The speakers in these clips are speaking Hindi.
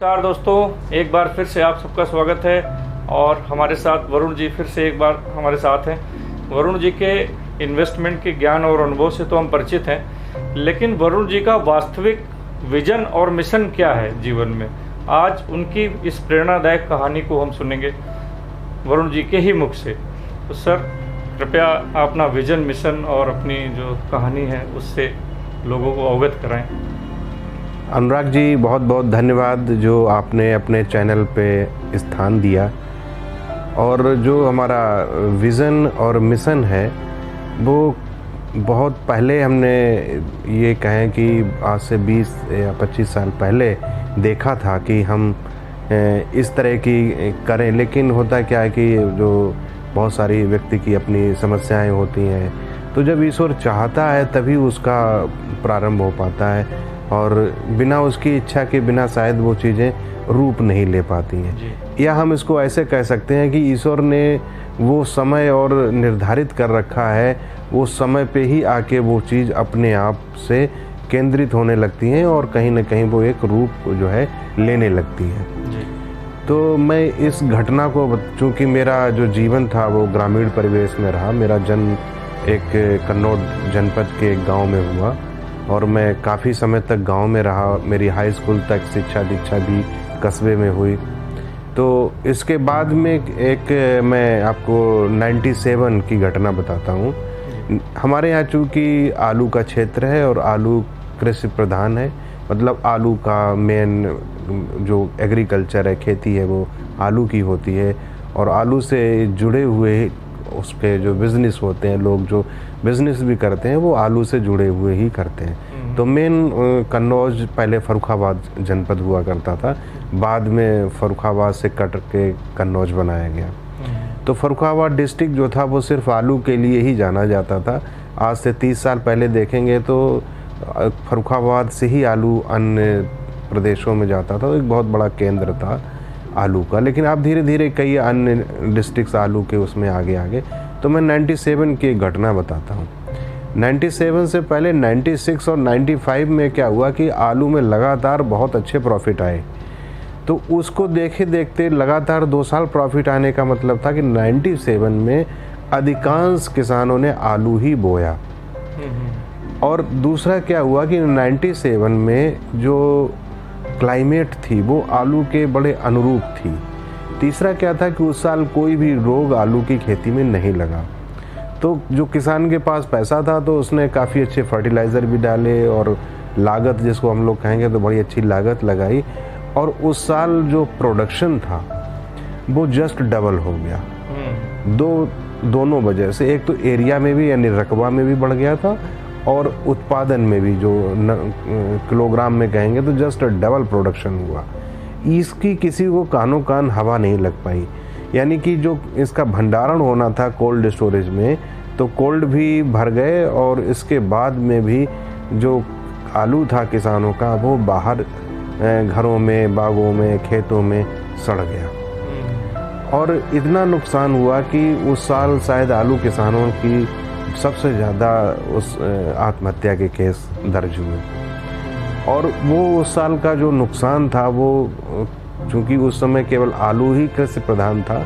नमस्कार दोस्तों, एक बार फिर से आप सबका स्वागत है। और हमारे साथ वरुण जी फिर से एक बार हमारे साथ हैं। वरुण जी के इन्वेस्टमेंट के ज्ञान और अनुभव से तो हम परिचित हैं, लेकिन वरुण जी का वास्तविक विजन और मिशन क्या है जीवन में, आज उनकी इस प्रेरणादायक कहानी को हम सुनेंगे वरुण जी के ही मुख से। तो सर, कृपया अपना विजन, मिशन और अपनी जो कहानी है उससे लोगों को अवगत कराएं। अनुराग जी, बहुत बहुत धन्यवाद जो आपने अपने चैनल पे स्थान दिया। और जो हमारा विज़न और मिशन है वो बहुत पहले हमने ये कहें कि आज से 20 या 25 साल पहले देखा था कि हम इस तरह की करें। लेकिन होता क्या है कि जो बहुत सारी व्यक्ति की अपनी समस्याएं होती हैं, तो जब ईश्वर चाहता है तभी उसका प्रारंभ हो पाता है, और बिना उसकी इच्छा के बिना शायद वो चीज़ें रूप नहीं ले पाती हैं। या हम इसको ऐसे कह सकते हैं कि ईश्वर ने वो समय और निर्धारित कर रखा है, वो समय पे ही आके वो चीज़ अपने आप से केंद्रित होने लगती हैं और कहीं ना कहीं वो एक रूप जो है लेने लगती है। तो मैं इस घटना को, चूँकि मेरा जो जीवन था वो ग्रामीण परिवेश में रहा, मेरा जन्म एक कन्नौज जनपद के एक गाँव में हुआ और मैं काफ़ी समय तक गांव में रहा। मेरी हाई स्कूल तक शिक्षा दीक्षा भी कस्बे में हुई। तो इसके बाद में एक मैं आपको 97 की घटना बताता हूँ। हमारे यहाँ चूँकि आलू का क्षेत्र है और आलू कृषि प्रधान है, मतलब आलू का मेन जो एग्रीकल्चर है, खेती है, वो आलू की होती है। और आलू से जुड़े हुए उसके जो बिज़नेस होते हैं, लोग जो बिज़नेस भी करते हैं वो आलू से जुड़े हुए ही करते हैं। तो मेन कन्नौज पहले फर्रुखाबाद जनपद हुआ करता था, बाद में फर्रुखाबाद से कट के कन्नौज बनाया गया। तो फर्रुखाबाद डिस्ट्रिक्ट जो था वो सिर्फ आलू के लिए ही जाना जाता था। आज से 30 साल पहले देखेंगे तो फर्रुखाबाद से ही आलू अन्य प्रदेशों में जाता था। तो एक बहुत बड़ा केंद्र था आलू का। लेकिन अब धीरे धीरे कई अन्य डिस्ट्रिक्ट्स आलू के उसमें आगे। तो मैं 97 की एक घटना बताता हूँ। 97 से पहले 96 और 95 में क्या हुआ कि आलू में लगातार बहुत अच्छे प्रॉफिट आए। तो उसको देखते लगातार 2 साल प्रॉफिट आने का मतलब था कि 97 में अधिकांश किसानों ने आलू ही बोया। और दूसरा क्या हुआ कि 97 में जो क्लाइमेट थी वो आलू के बड़े अनुरूप थी। तीसरा क्या था कि उस साल कोई भी रोग आलू की खेती में नहीं लगा। तो जो किसान के पास पैसा था तो उसने काफ़ी अच्छे फर्टिलाइज़र भी डाले और लागत, जिसको हम लोग कहेंगे, तो बड़ी अच्छी लागत लगाई। और उस साल जो प्रोडक्शन था वो जस्ट डबल हो गया। दोनों वजह से, एक तो एरिया में भी यानी रकबा में भी बढ़ गया था और उत्पादन में भी, जो किलोग्राम में कहेंगे तो जस्ट डबल प्रोडक्शन हुआ। इसकी किसी को कानों कान हवा नहीं लग पाई। यानी कि जो इसका भंडारण होना था कोल्ड स्टोरेज में, तो कोल्ड भी भर गए और इसके बाद में भी जो आलू था किसानों का वो बाहर घरों में, बागों में, खेतों में सड़ गया। और इतना नुकसान हुआ कि उस साल शायद आलू किसानों की सबसे ज़्यादा उस आत्महत्या के केस दर्ज हुए। और वो उस साल का जो नुकसान था वो, चूँकि उस समय केवल आलू ही कृषि प्रधान था,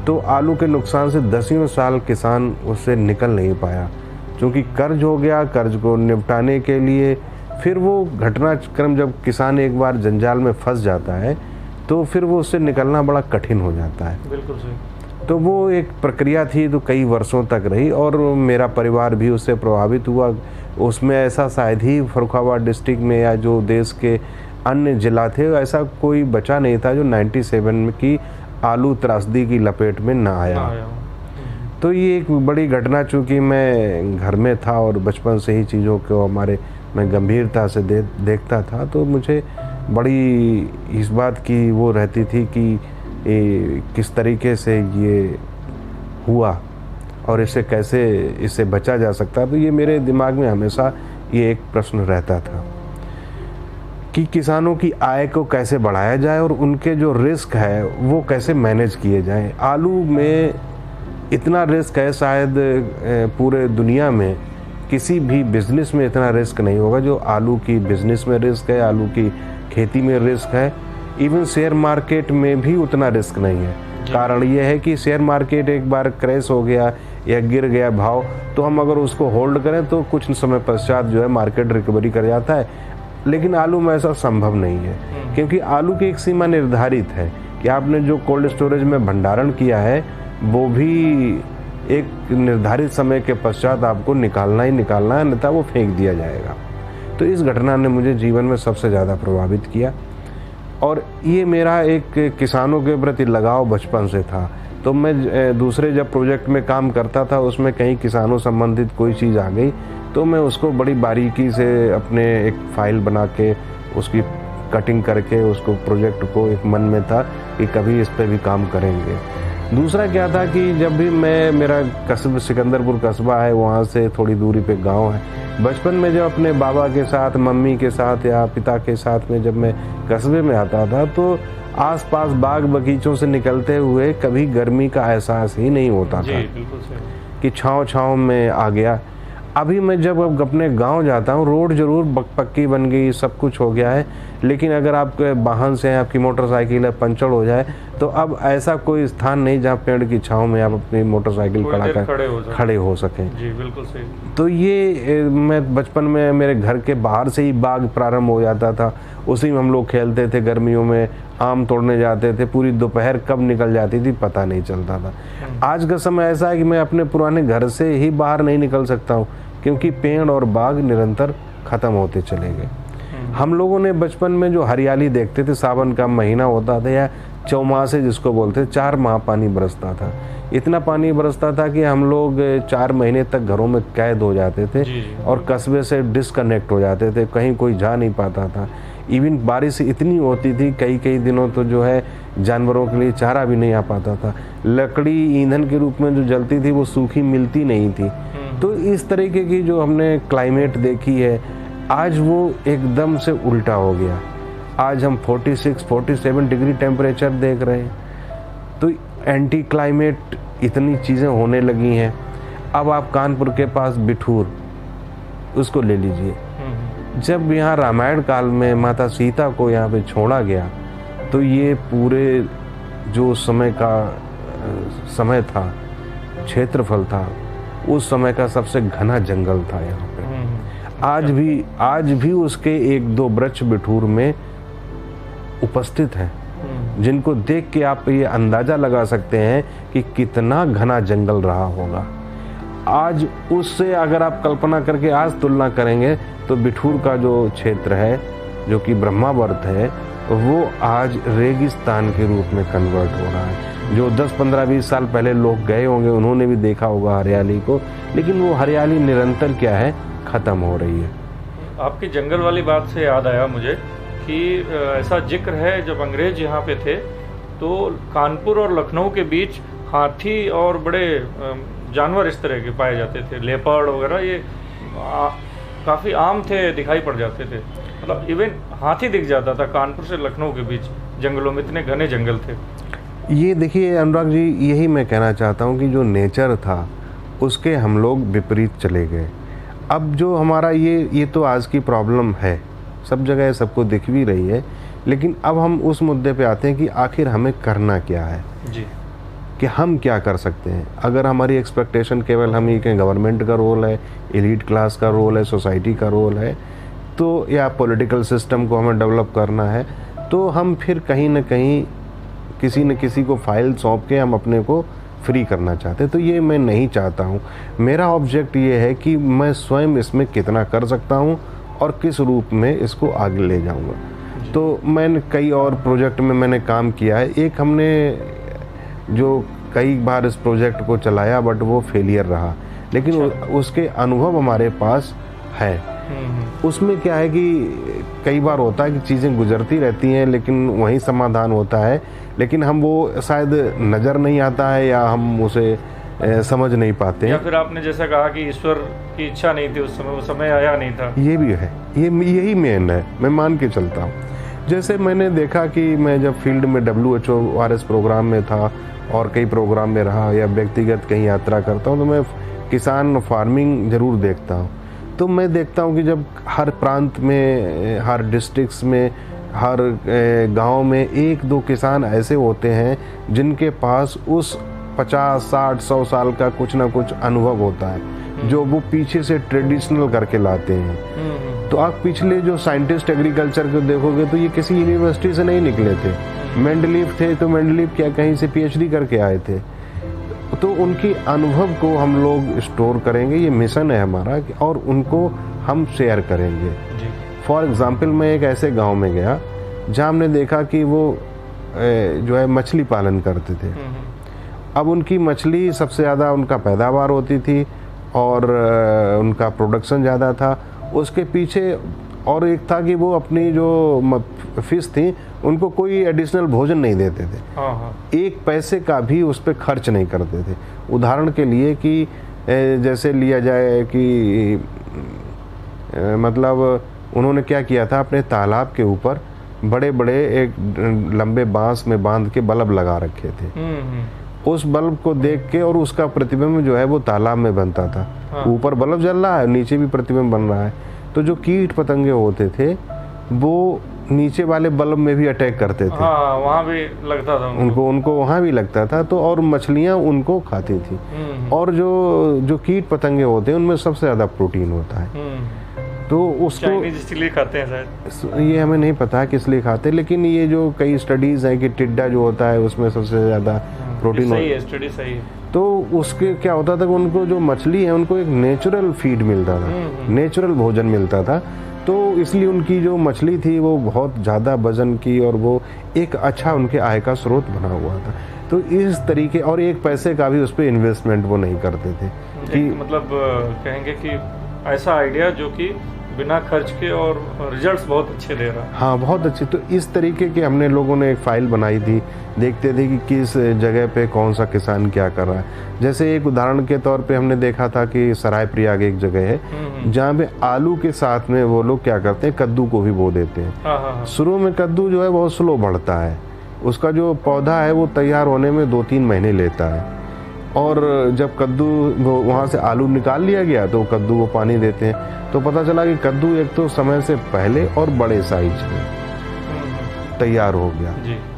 तो आलू के नुकसान से 10वें साल किसान उससे निकल नहीं पाया। चूँकि कर्ज हो गया, कर्ज को निपटाने के लिए फिर वो घटनाक्रम, जब किसान एक बार जंजाल में फंस जाता है तो फिर वो उससे निकलना बड़ा कठिन हो जाता है। बिल्कुल सही। तो वो एक प्रक्रिया थी, तो कई वर्षों तक रही और मेरा परिवार भी उससे प्रभावित हुआ। उसमें ऐसा शायद ही फर्रुखाबाद डिस्ट्रिक्ट में या जो देश के अन्य जिला थे, ऐसा कोई बचा नहीं था जो 97 में की आलू त्रासदी की लपेट में ना आया। तो ये एक बड़ी घटना, चूँकि मैं घर में था और बचपन से ही चीज़ों को मैं गंभीरता से देखता था, तो मुझे बड़ी इस बात की वो रहती थी कि किस तरीके से ये हुआ और इससे बचा जा सकता। तो ये मेरे दिमाग में हमेशा ये एक प्रश्न रहता था कि किसानों की आय को कैसे बढ़ाया जाए और उनके जो रिस्क है वो कैसे मैनेज किए जाएं। आलू में इतना रिस्क है, शायद पूरे दुनिया में किसी भी बिज़नेस में इतना रिस्क नहीं होगा जो आलू की बिज़नेस में रिस्क है, आलू की खेती में रिस्क है। इवन शेयर मार्केट में भी उतना रिस्क नहीं है। कारण ये है कि शेयर मार्केट एक बार क्रैश हो गया या गिर गया भाव, तो हम अगर उसको होल्ड करें तो कुछ समय पश्चात जो है मार्केट रिकवरी कर जाता है। लेकिन आलू में ऐसा संभव नहीं है, क्योंकि आलू की एक सीमा निर्धारित है कि आपने जो कोल्ड स्टोरेज में भंडारण किया है वो भी एक निर्धारित समय के पश्चात आपको निकालना ही निकालना है, अन्यथा वो फेंक दिया जाएगा। तो इस घटना ने मुझे जीवन में सबसे ज़्यादा प्रभावित किया, और ये मेरा एक किसानों के प्रति लगाव बचपन से था। तो मैं दूसरे जब प्रोजेक्ट में काम करता था, उसमें कहीं किसानों संबंधित कोई चीज़ आ गई तो मैं उसको बड़ी बारीकी से अपने एक फाइल बना के उसकी कटिंग करके उसको प्रोजेक्ट को एक मन में था कि कभी इस पे भी काम करेंगे। दूसरा क्या था कि जब भी मेरा कस्बा सिकंदरपुर कस्बा है, वहाँ से थोड़ी दूरी पे गांव है। बचपन में जब अपने बाबा के साथ, मम्मी के साथ या पिता के साथ में जब मैं कस्बे में आता था तो आसपास बाग बगीचों से निकलते हुए कभी गर्मी का एहसास ही नहीं होता था कि छाँव में आ गया। अभी मैं जब अब अपने गांव जाता हूँ, रोड जरूर पक्की बन गई, सब कुछ हो गया है, लेकिन अगर आपके वाहन से आपकी मोटरसाइकिल है पंचर हो जाए तो अब ऐसा कोई स्थान नहीं जहाँ पेड़ की छांव में आप अपनी मोटरसाइकिल खड़े हो सकें। जी बिल्कुल सही। तो ये मैं बचपन में मेरे घर के बाहर से ही बाग प्रारंभ हो जाता था, उसी में हम लोग खेलते थे। गर्मियों में आम तोड़ने जाते थे, पूरी दोपहर कब निकल जाती थी पता नहीं चलता था। आज का समय ऐसा है कि मैं अपने पुराने घर से ही बाहर नहीं निकल सकता हूँ, क्योंकि पेड़ और बाग निरंतर खत्म होते चले गए। हम लोगों ने बचपन में जो हरियाली देखते थे, सावन का महीना होता था या चौमासे जिसको बोलते, 4 माह पानी बरसता था। इतना पानी बरसता था कि हम लोग 4 महीने तक घरों में कैद हो जाते थे और कस्बे से डिस्कनेक्ट हो जाते थे, कहीं कोई जा नहीं पाता था। इवन बारिश इतनी होती थी कई दिनों तो जो है जानवरों के लिए चारा भी नहीं आ पाता था। लकड़ी ईंधन के रूप में जो जलती थी वो सूखी मिलती नहीं थी। तो इस तरीके की जो हमने क्लाइमेट देखी है, आज वो एकदम से उल्टा हो गया। आज हम 46-47 डिग्री टेम्परेचर देख रहे हैं। तो एंटी क्लाइमेट इतनी चीज़ें होने लगी हैं। अब आप कानपुर के पास बिठूर उसको ले लीजिए। जब यहाँ रामायण काल में माता सीता को यहाँ पे छोड़ा गया तो ये पूरे जो समय था, क्षेत्रफल था, उस समय का सबसे घना जंगल था यहाँ पे। आज भी उसके 1-2 वृक्ष बिठूर में उपस्थित हैं, जिनको देख के आप ये अंदाजा लगा सकते हैं कि कितना घना जंगल रहा होगा। आज उससे अगर आप कल्पना करके आज तुलना करेंगे तो बिठूर का जो क्षेत्र है, जो कि ब्रह्मावर्त है, वो आज रेगिस्तान के रूप में कन्वर्ट हो रहा है। जो 10-15-20 साल पहले लोग गए होंगे उन्होंने भी देखा होगा हरियाली को, लेकिन वो हरियाली निरंतर क्या है, खत्म हो रही है। आपकी जंगल वाली बात से याद आया मुझे कि ऐसा जिक्र है जब अंग्रेज यहाँ पे थे तो कानपुर और लखनऊ के बीच हाथी और बड़े जानवर इस तरह के पाए जाते थे, लेपर्ड वगैरह, ये काफ़ी आम थे, दिखाई पड़ जाते थे। मतलब इवन हाथी दिख जाता था कानपुर से लखनऊ के बीच जंगलों में, इतने घने जंगल थे। ये देखिए अनुराग जी, यही मैं कहना चाहता हूँ कि जो नेचर था उसके हम लोग विपरीत चले गए। अब जो हमारा ये तो आज की प्रॉब्लम है, सब जगह सबको दिख भी रही है, लेकिन अब हम उस मुद्दे पे आते हैं कि आखिर हमें करना क्या है जी, कि हम क्या कर सकते हैं। अगर हमारी एक्सपेक्टेशन केवल हम ही के गवर्नमेंट का रोल है, एलीट क्लास का रोल है, सोसाइटी का रोल है, तो या पॉलिटिकल सिस्टम को हमें डेवलप करना है, तो हम फिर कहीं ना कहीं किसी न किसी को फाइल सौंप के हम अपने को फ्री करना चाहते हैं। तो ये मैं नहीं चाहता हूँ। मेरा ऑब्जेक्ट ये है कि मैं स्वयं इसमें कितना कर सकता हूँ और किस रूप में इसको आगे ले जाऊँगा। तो मैंने कई और प्रोजेक्ट में मैंने काम किया है। एक हमने जो कई बार इस प्रोजेक्ट को चलाया बट वो फेलियर रहा, लेकिन उसके अनुभव हमारे पास है। उसमें क्या है कि कई बार होता है कि चीज़ें गुजरती रहती हैं लेकिन वहीं समाधान होता है, लेकिन हम वो शायद नज़र नहीं आता है या हम उसे समझ नहीं पाते हैं। या फिर आपने जैसा कहा कि ईश्वर की इच्छा नहीं थी उस समय, वो समय आया नहीं था। ये भी है, यही मेन है, मैं मान के चलता हूँ। जैसे मैंने देखा कि मैं जब फील्ड में WHORS प्रोग्राम में था और कई प्रोग्राम में रहा या व्यक्तिगत कहीं यात्रा करता हूँ, तो मैं किसान फार्मिंग ज़रूर देखता हूँ। तो मैं देखता हूँ कि जब हर प्रांत में, हर डिस्ट्रिक्ट्स में हर गांव में 1-2 किसान ऐसे होते हैं जिनके पास उस 50, 60, 100 साल का कुछ ना कुछ अनुभव होता है जो वो पीछे से ट्रेडिशनल करके लाते हैं। तो आप पिछले जो साइंटिस्ट एग्रीकल्चर को देखोगे तो ये किसी यूनिवर्सिटी से नहीं निकले थे। मेंडलीफ थे तो मेंडलीफ क्या कहीं से पीएचडी करके आए थे। तो उनके अनुभव को हम लोग स्टोर करेंगे, ये मिशन है हमारा, और उनको हम शेयर करेंगे। फॉर एग्जाम्पल मैं एक ऐसे गांव में गया जहां हमने देखा कि वो जो है मछली पालन करते थे। अब उनकी मछली सबसे ज़्यादा उनका पैदावार होती थी और उनका प्रोडक्शन ज़्यादा था। उसके पीछे और एक था कि वो अपनी जो फिश थी उनको कोई एडिशनल भोजन नहीं देते थे। 1 पैसे का भी उस पर खर्च नहीं करते थे। उदाहरण के लिए कि जैसे लिया जाए कि मतलब उन्होंने क्या किया था, अपने तालाब के ऊपर बड़े बड़े एक लंबे बांस में बांध के बल्ब लगा रखे थे। उस बल्ब को देख के और उसका प्रतिबिंब जो है वो तालाब में बनता था। ऊपर बल्ब जल रहा है, नीचे भी प्रतिबिंब बन रहा है। तो जो कीट पतंगे होते थे वो नीचे वाले बल्ब में भी अटैक करते थे। वहाँ भी लगता था उनको वहाँ भी लगता था। तो और मछलियाँ उनको खाती थी। और जो कीट पतंगे होते हैं उनमें सबसे ज़्यादा प्रोटीन होता है। तो उसको इसलिए खाते हैं शायद, ये हमें नहीं पता किस लिए खाते, लेकिन ये जो कई स्टडीज हैं कि टिड्डा जो होता है उसमें सबसे ज़्यादा प्रोटीन सही है, स्टडी सही है। तो उसके क्या होता था कि उनको जो मछली है उनको एक नेचुरल फीड मिलता था, नेचुरल भोजन मिलता था। तो इसलिए उनकी जो मछली थी वो बहुत ज़्यादा वजन की और वो एक अच्छा उनके आय का स्रोत बना हुआ था। तो इस तरीके, और 1 पैसे का भी उस पर इन्वेस्टमेंट वो नहीं करते थे कि मतलब कहेंगे कि ऐसा आइडिया जो कि बिना खर्च के और रिजल्ट्स बहुत अच्छे दे रहा है। हाँ, बहुत अच्छे। तो इस तरीके के हमने लोगों ने एक फाइल बनाई थी, देखते थे कि किस जगह पे कौन सा किसान क्या कर रहा है। जैसे एक उदाहरण के तौर पे हमने देखा था कि सराय प्रयाग एक जगह है जहाँ पे आलू के साथ में वो लोग क्या करते हैं, कद्दू को भी बो देते हैं। शुरू में कद्दू जो है बहुत स्लो बढ़ता है, उसका जो पौधा है वो तैयार होने में 2-3 महीने लेता है। और जब कद्दू वहाँ से आलू निकाल लिया गया तो कद्दू को पानी देते हैं, तो पता चला कि कद्दू एक तो समय से पहले और बड़े साइज में तैयार हो गया।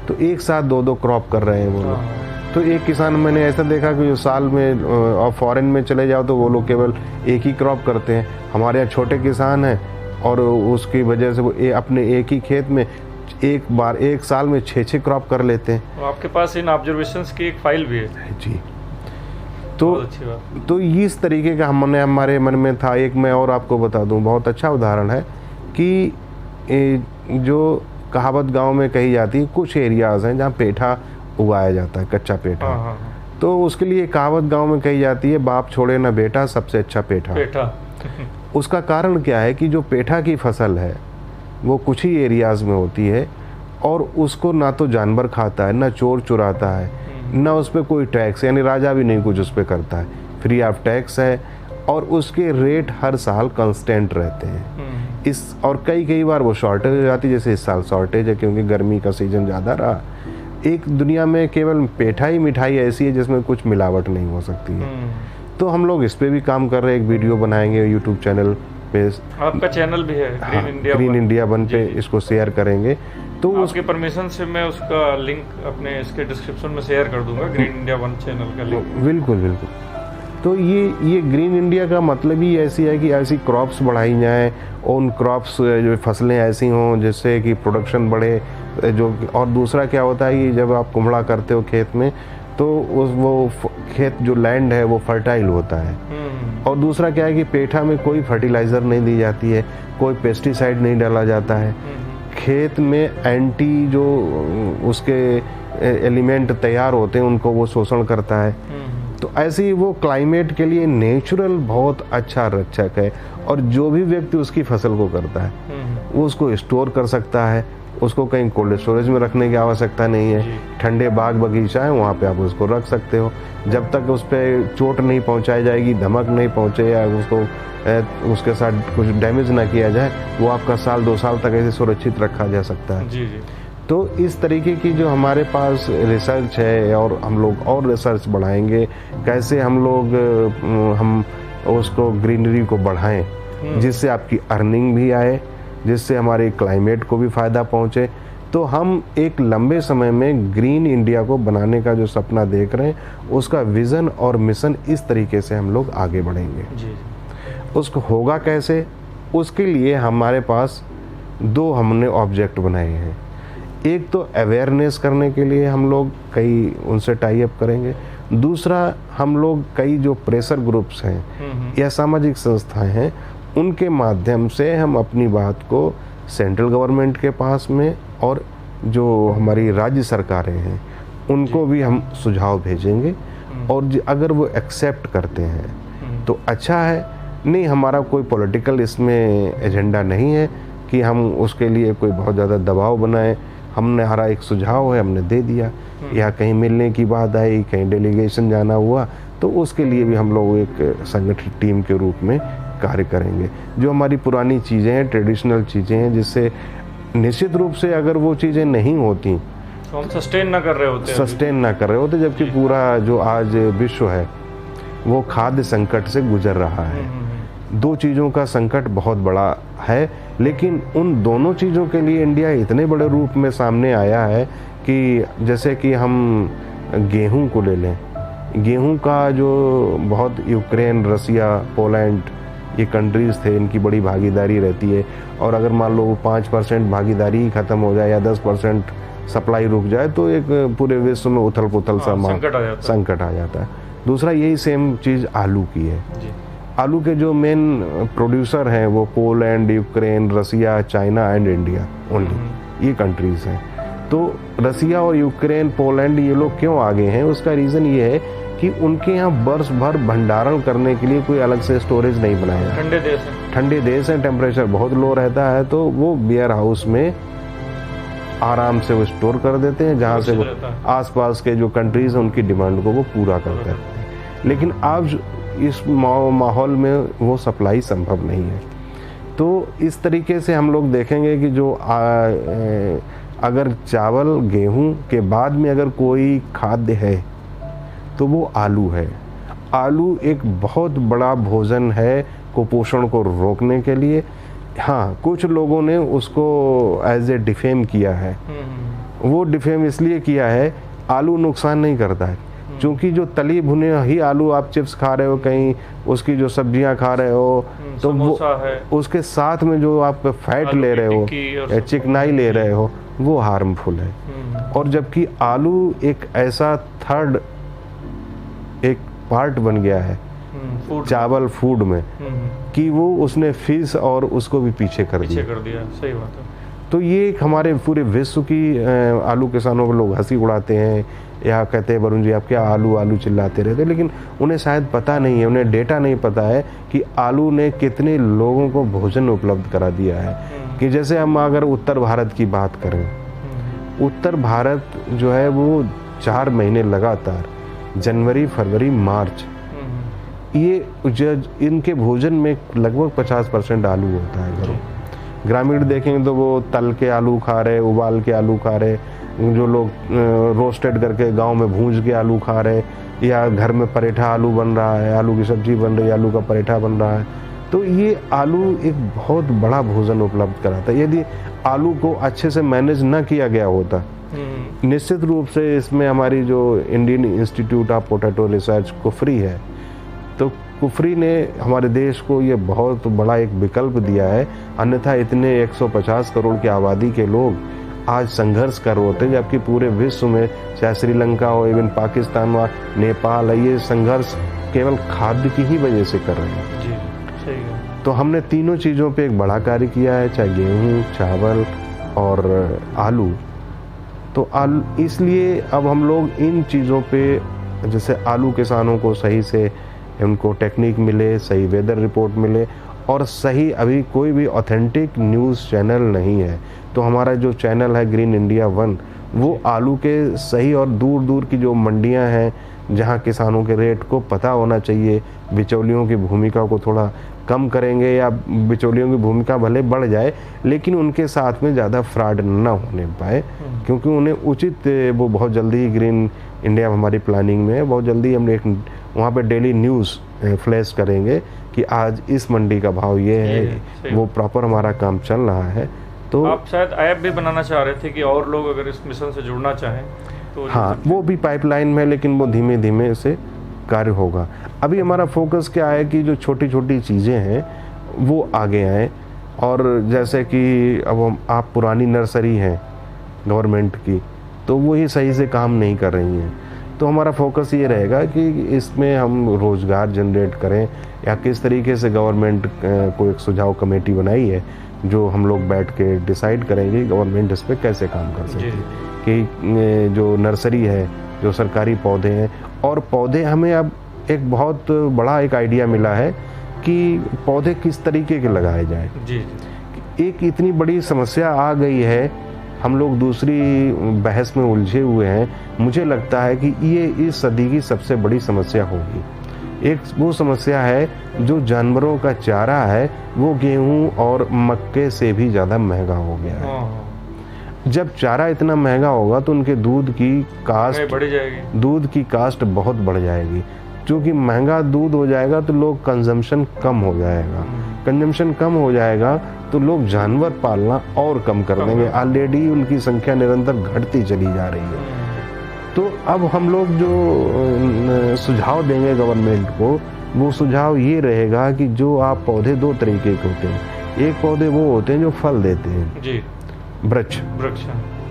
तो एक साथ 2-2 क्रॉप कर रहे हैं वो लोग। तो एक किसान मैंने ऐसा देखा कि जो साल में और फॉरेन में चले जाओ तो वो लोग केवल एक ही क्रॉप करते हैं। हमारे यहाँ छोटे किसान हैं और उसकी वजह से वो अपने एक ही खेत में एक साल में 6-6 क्रॉप कर लेते हैं। आपके पास इन ऑब्जर्वेशंस की एक फाइल भी है जी। तो इस तरीके का हमारे मन में था। एक मैं और आपको बता दूं, बहुत अच्छा उदाहरण है कि जो कहावत गांव में कही जाती है, कुछ एरियाज हैं जहां पेठा उगाया जाता है, कच्चा पेठा। तो उसके लिए कहावत गांव में कही जाती है, बाप छोड़े ना बेटा, सबसे अच्छा पेठा। उसका कारण क्या है कि जो पेठा की फसल है वो कुछ ही एरियाज में होती है और उसको ना तो जानवर खाता है, ना चोर चुराता है, ना उस पर कोई टैक्स, यानी राजा भी नहीं कुछ उस पर करता है, फ्री ऑफ टैक्स है। और उसके रेट हर साल कांस्टेंट रहते हैं। और कई बार वो शॉर्टेज हो जाती है, जैसे इस साल शॉर्टेज है क्योंकि गर्मी का सीजन ज़्यादा रहा। एक दुनिया में केवल पेठा ही मिठाई ऐसी है जिसमें कुछ मिलावट नहीं हो सकती है। तो हम लोग इस पे भी काम कर रहे हैं, एक वीडियो बनाएंगे यूट्यूब चैनल पे। आपका चैनल भी है ग्रीन इंडिया वन पे, इसको शेयर करेंगे। तो उसके परमिशन से मैं उसका लिंक अपने इसके डिस्क्रिप्शन में शेयर कर दूंगा, ग्रीन इंडिया वन चैनल का लिंक। बिल्कुल। तो ये ग्रीन इंडिया का मतलब ही ऐसी है कि ऐसी क्रॉप्स बढ़ाई जाएं, उन क्रॉप्स जो फसलें ऐसी हों जिससे कि प्रोडक्शन बढ़े। जो और दूसरा क्या होता है कि जब आप कुम्हड़ा करते हो खेत में तो वो खेत जो लैंड है वो फर्टाइल होता है। और दूसरा क्या है कि पेठा में कोई फर्टिलाइज़र नहीं दी जाती है, कोई पेस्टिसाइड नहीं डाला जाता है। खेत में एंटी जो उसके एलिमेंट तैयार होते हैं उनको वो शोषण करता है। तो ऐसे ही वो क्लाइमेट के लिए नेचुरल बहुत अच्छा रक्षक है। और जो भी व्यक्ति उसकी फसल को करता है वो उसको स्टोर कर सकता है, उसको कहीं कोल्ड स्टोरेज में रखने की आवश्यकता नहीं है। ठंडे बाग बगीचा है वहाँ पे आप उसको रख सकते हो, जब तक उस पर चोट नहीं पहुँचाई जाएगी, धमक नहीं पहुँचे या उसके साथ कुछ डैमेज ना किया जाए, वो आपका 1-2 साल तक ऐसे सुरक्षित रखा जा सकता है। जी। तो इस तरीके की जो हमारे पास रिसर्च है और हम लोग और रिसर्च बढ़ाएंगे, कैसे हम उसको ग्रीनरी को बढ़ाएं जिससे आपकी अर्निंग भी आए जिससे हमारे क्लाइमेट को भी फ़ायदा पहुँचे। तो हम एक लंबे समय में ग्रीन इंडिया को बनाने का जो सपना देख रहे हैं, उसका विज़न और मिशन इस तरीके से हम लोग आगे बढ़ेंगे जी। उसको होगा कैसे, उसके लिए हमारे पास 2 हमने ऑब्जेक्ट बनाए हैं। एक तो अवेयरनेस करने के लिए हम लोग कई उनसे टाई अप करेंगे, दूसरा हम लोग कई जो प्रेशर ग्रुप्स हैं या सामाजिक संस्थाएं हैं, उनके माध्यम से हम अपनी बात को सेंट्रल गवर्नमेंट के पास में और जो हमारी राज्य सरकारें हैं उनको भी हम सुझाव भेजेंगे। और अगर वो एक्सेप्ट करते हैं तो अच्छा है, नहीं हमारा कोई पॉलिटिकल इसमें एजेंडा नहीं है कि हम उसके लिए कोई बहुत ज़्यादा दबाव बनाएं। हमने हमारा एक सुझाव है, हमने दे दिया, या कहीं मिलने की बात आई, कहीं डेलीगेशन जाना हुआ, तो उसके लिए भी हम लोग एक संगठित टीम के रूप में कार्य करेंगे। जो हमारी पुरानी चीज़ें हैं, ट्रेडिशनल चीज़ें हैं, जिससे निश्चित रूप से अगर वो चीज़ें नहीं होती तो हम सस्टेन ना कर रहे होते, जबकि पूरा जो आज विश्व है वो खाद्य संकट से गुजर रहा है। 2 चीज़ों का संकट बहुत बड़ा है, लेकिन उन दोनों चीज़ों के लिए इंडिया इतने बड़े रूप में सामने आया है कि जैसे कि हम गेहूं को ले लें, गेहूं का जो बहुत यूक्रेन, रसिया, पोलैंड ये कंट्रीज़ थे, इनकी बड़ी भागीदारी रहती है। और अगर मान लो 5% भागीदारी ही ख़त्म हो जाए या 10% सप्लाई रुक जाए तो एक पूरे विश्व में उथल पुथल सा संकट आ जाता है। दूसरा यही सेम चीज़ आलू की है जी। आलू के जो मेन प्रोड्यूसर हैं वो Poland, Ukraine, Russia, China and India, only ये कंट्रीज़ हैं। तो रसिया और यूक्रेन, पोलैंड ये लोग क्यों आगे हैं, उसका रीज़न ये है कि उनके यहाँ बरस भर भंडारण करने के लिए कोई अलग से स्टोरेज नहीं बनाया। ठंडे देश हैं, टेम्परेचर बहुत लो रहता है, तो वो वेयर हाउस में आराम से वो स्टोर कर देते हैं, जहाँ से वो आसपास के जो कंट्रीज़ हैं उनकी डिमांड को वो पूरा करते हैं। लेकिन अब इस माहौल में वो सप्लाई संभव नहीं है। तो इस तरीके से हम लोग देखेंगे कि जो अगर चावल, गेहूं के बाद में अगर कोई खाद्य है तो वो आलू है। आलू एक बहुत बड़ा भोजन है कुपोषण को रोकने के लिए। हाँ, कुछ लोगों ने उसको एज ए डिफेम किया है। वो डिफेम इसलिए किया है, आलू नुकसान नहीं करता है, क्योंकि जो तली भुने ही आलू आप चिप्स खा रहे हो, कहीं उसकी जो सब्जियां खा रहे हो, तो वो उसके साथ में जो आप फैट ले रहे हो, चिकनाई ले रहे हो, वो हार्मफुल है। और जबकि आलू एक ऐसा थर्ड एक पार्ट बन गया है चावल फूड में कि वो उसने फिश और उसको भी पीछे कर दिया। सही बात है। तो ये एक हमारे पूरे विश्व की आलू किसानों को लोग हंसी उड़ाते हैं या कहते हैं वरुण जी आप क्या आलू आलू चिल्लाते रहते हैं, लेकिन उन्हें शायद पता नहीं है, उन्हें डेटा नहीं पता है कि आलू ने कितने लोगों को भोजन उपलब्ध करा दिया है। कि जैसे हम अगर उत्तर भारत की बात करें, उत्तर भारत जो है वो 4 महीने लगातार जनवरी, फरवरी, मार्च, ये इनके भोजन में लगभग 50% आलू होता है घरों। ग्रामीण देखेंगे तो वो तल के आलू खा रहे, उबाल के आलू खा रहे, जो लोग रोस्टेड करके गांव में भूंज के आलू खा रहे, या घर में पराठा आलू बन रहा है, आलू की सब्जी बन रही है, आलू का पराठा बन रहा है। तो ये आलू एक बहुत बड़ा भोजन उपलब्ध कराता है। यदि आलू को अच्छे से मैनेज ना किया गया होता, निश्चित रूप से इसमें हमारी जो Indian institute of potato research Kufri है, तो कुफरी ने हमारे देश को ये बहुत बड़ा एक विकल्प दिया है। अन्यथा इतने 150 करोड़ की आबादी के लोग आज संघर्ष कर रहे होते, जबकि पूरे विश्व में चाहे श्रीलंका हो, इवन पाकिस्तान हो, नेपाल, ये संघर्ष केवल खाद्य की ही वजह से कर रहे हैं। जी, सही है। तो हमने तीनों चीज़ों पे एक बड़ा कार्य किया है, चाहे गेहूँ, चावल और आलू। तो इसलिए अब हम लोग इन चीज़ों पे, जैसे आलू किसानों को सही से उनको टेक्निक मिले, सही वेदर रिपोर्ट मिले, और सही अभी कोई भी ऑथेंटिक न्यूज़ चैनल नहीं है। तो हमारा जो चैनल है ग्रीन इंडिया 1, वो आलू के सही और दूर दूर की जो मंडियां हैं जहां किसानों के रेट को पता होना चाहिए, बिचौलियों की भूमिका को थोड़ा कम करेंगे, या बिचौलियों की भूमिका भले बढ़ जाए लेकिन उनके साथ में ज़्यादा फ्रॉड ना होने पाए, क्योंकि उन्हें उचित, वो बहुत जल्दी ही ग्रीन इंडिया हमारी प्लानिंग में है, बहुत जल्दी हम एक वहाँ पे डेली न्यूज़ फ्लैश करेंगे कि कि आज इस मंडी का भाव ये है, वो प्रॉपर हमारा काम चल रहा है। तो आप शायद ऐप भी बनाना चाह रहे थे कि और लोग अगर इस मिशन से जुड़ना चाहें तो हाँ, वो भी पाइपलाइन में, लेकिन वो धीमे धीमे से कार्य होगा। अभी हमारा फोकस क्या है कि जो छोटी छोटी चीज़ें हैं वो आगे आए, और जैसे कि अब आप पुरानी नर्सरी हैं गवर्नमेंट की, तो वो ही सही से काम नहीं कर रही हैं, तो हमारा फोकस ये रहेगा कि इसमें हम रोज़गार जनरेट करें, या किस तरीके से गवर्नमेंट को एक सुझाव कमेटी बनाई है जो हम लोग बैठ के डिसाइड करेंगे गवर्नमेंट इस पर कैसे काम कर सकती है, कि जो नर्सरी है, जो सरकारी पौधे हैं, और पौधे हमें अब एक बहुत बड़ा एक आइडिया मिला है कि पौधे किस तरीके के लगाए जाएं। जी। एक इतनी बड़ी समस्या आ गई है, हम लोग दूसरी बहस में उलझे हुए हैं। मुझे लगता है कि ये इस सदी की सबसे बड़ी समस्या होगी। एक वो समस्या है जो जानवरों का चारा है, वो गेहूं और मक्के से भी ज़्यादा महंगा हो गया है। जब चारा इतना महंगा होगा तो उनके दूध की कास्ट बढ़ जाएगी, दूध की कास्ट बहुत बढ़ जाएगी। क्योंकि महंगा दूध हो जाएगा तो लोग कंजम्पशन कम हो जाएगा, कंजम्पशन कम हो जाएगा तो लोग जानवर पालना और कम कर देंगे। ऑलरेडी उनकी संख्या निरंतर घटती चली जा रही है। तो अब हम लोग जो सुझाव देंगे गवर्नमेंट को, वो सुझाव ये रहेगा कि जो आप पौधे दो तरीके के होते हैं। एक पौधे वो होते हैं जो फल देते हैं जी, वृक्ष,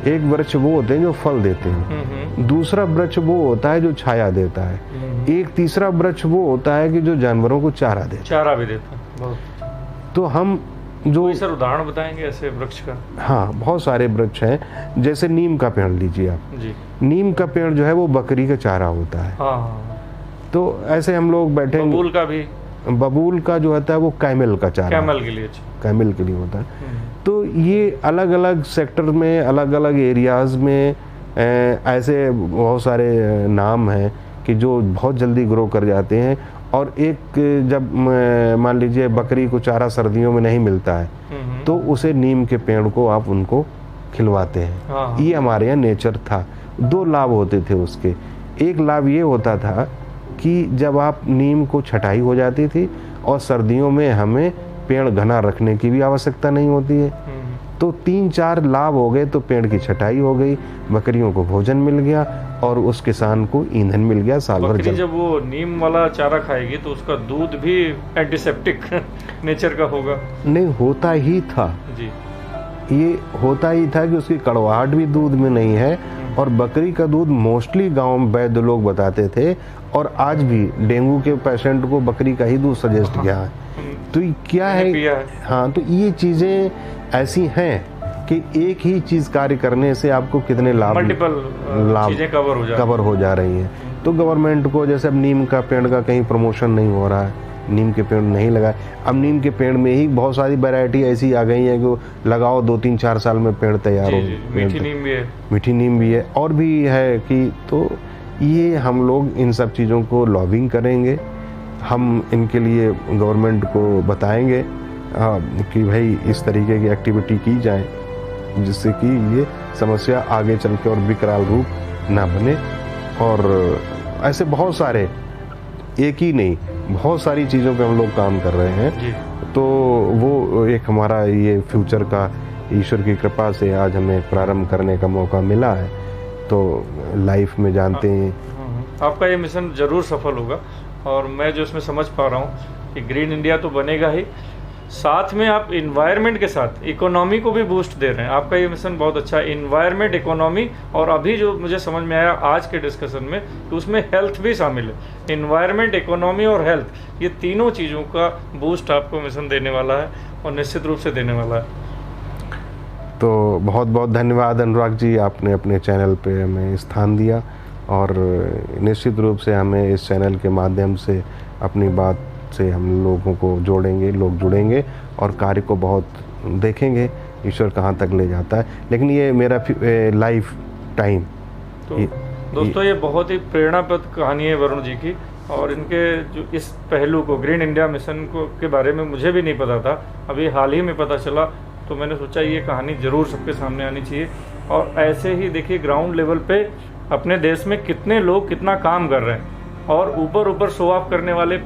एक वृक्ष वो होते हैं जो फल देते हैं, दूसरा वृक्ष वो होता है जो छाया देता है, एक तीसरा वृक्ष वो होता है कि जो जानवरों को चारा देता है, चारा भी देता है बहुत। तो हम जो सर उदाहरण बताएंगे ऐसे वृक्ष का? हाँ, बहुत सारे वृक्ष हैं। जैसे नीम का पेड़ लीजिए आप जी। नीम का पेड़ जो है वो बकरी का चारा होता है। हाँ। तो ऐसे हम लोग बैठेंगे। बबूल का भी, बबूल का जो होता है वो कैमल का चारा, कैमल के लिए, कैमल के लिए होता है। तो ये अलग अलग सेक्टर में, अलग अलग एरियाज में ऐसे बहुत सारे नाम हैं कि जो बहुत जल्दी ग्रो कर जाते हैं। और एक जब मान लीजिए बकरी को चारा सर्दियों में नहीं मिलता है तो उसे नीम के पेड़ को आप उनको खिलवाते हैं। हाँ। ये हमारे यहाँ नेचर था। दो लाभ होते थे उसके। एक लाभ ये होता था कि जब आप नीम को छटाई हो जाती थी और सर्दियों में हमें पेड़ घना रखने की भी आवश्यकता नहीं होती है, तो 3-4 लाभ हो गए। तो पेड़ की छटाई हो गई, बकरियों को भोजन मिल गया और उस किसान को ईंधन मिल गया साल भर। बकरी जब वो नीम वाला चारा खाएगी तो उसका दूध भी एंटीसेप्टिक नेचर का होगा? नहीं, होता ही था जी। ये होता ही था कि उसकी कड़वाहट भी दूध में नहीं है। और बकरी का दूध मोस्टली गांव में वैद्य लोग बताते थे, और आज भी डेंगू के पेशेंट को बकरी का ही दूध सजेस्ट किया है। तो क्या है, हाँ, तो ये चीजें ऐसी हैं कि एक ही चीज कार्य करने से आपको कितने लाभ, मल्टीपल चीजें कवर हो जा रही हैं। तो गवर्नमेंट को, जैसे अब नीम का पेड़ का कहीं प्रमोशन नहीं हो रहा है, नीम के पेड़ नहीं लगाए। अब नीम के पेड़ में ही बहुत सारी वैरायटी ऐसी आ गई है कि लगाओ 2-3-4 साल में पेड़ तैयार हो। मीठी नीम भी है, मीठी नीम भी है, और भी है कि तो ये हम लोग इन सब चीज़ों को लॉबिंग करेंगे। हम इनके लिए गवर्नमेंट को बताएंगे कि भाई इस तरीके की एक्टिविटी की जाए जिससे कि ये समस्या आगे चल के और विकराल रूप ना बने। और ऐसे बहुत सारे, एक ही नहीं, बहुत सारी चीज़ों पे हम लोग काम कर रहे हैं जी। तो वो एक हमारा ये फ्यूचर का ईश्वर की कृपा से आज हमें प्रारंभ करने का मौका मिला है। तो लाइफ में जानते हैं आपका ये मिशन ज़रूर सफल होगा। और मैं जो इसमें समझ पा रहा हूँ कि ग्रीन इंडिया तो बनेगा ही, साथ में आप इन्वायरमेंट के साथ इकोनॉमी को भी बूस्ट दे रहे हैं। आपका ये मिशन बहुत अच्छा है, इन्वायरमेंट, इकोनॉमी, और अभी जो मुझे समझ में आया आज के डिस्कशन में तो उसमें हेल्थ भी शामिल है। इन्वायरमेंट, इकोनॉमी और हेल्थ, ये तीनों चीज़ों का बूस्ट आपको मिशन देने वाला है और निश्चित रूप से देने वाला है। तो बहुत बहुत धन्यवाद अनुराग जी, आपने अपने चैनल पे हमें स्थान दिया और निश्चित रूप से हमें इस चैनल के माध्यम से अपनी बात से हम लोगों को जोड़ेंगे, लोग जुड़ेंगे और कार्य को बहुत देखेंगे ईश्वर कहाँ तक ले जाता है। लेकिन ये मेरा लाइफ टाइम। तो दोस्तों ये बहुत ही प्रेरणाप्रद कहानी है वरुण जी की, और इनके जो इस पहलू को, ग्रीन इंडिया मिशन को के बारे में मुझे भी नहीं पता था, अभी हाल ही में पता चला। तो मैंने सोचा ये कहानी ज़रूर सबके सामने आनी चाहिए। और ऐसे ही देखिए ग्राउंड लेवल पे अपने देश में कितने लोग कितना काम कर रहे हैं, और ऊपर ऊपर शो ऑफ करने वाले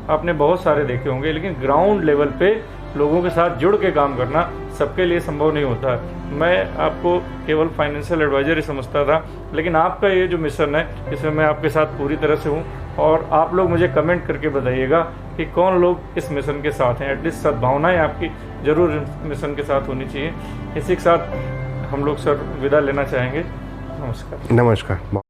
आपने बहुत सारे देखे होंगे, लेकिन ग्राउंड लेवल पे लोगों के साथ जुड़ के काम करना सबके लिए संभव नहीं होता है। मैं आपको केवल फाइनेंशियल एडवाइजर ही समझता था, लेकिन आपका ये जो मिशन है इसमें मैं आपके साथ पूरी तरह से हूँ। और आप लोग मुझे कमेंट करके बताइएगा कि कौन लोग इस मिशन के साथ हैं। एटलीस्ट सद्भावनाएं आपकी जरूर इस मिशन के साथ होनी चाहिए। इसी के साथ हम लोग सर विदा लेना चाहेंगे। नमस्कार। नमस्कार।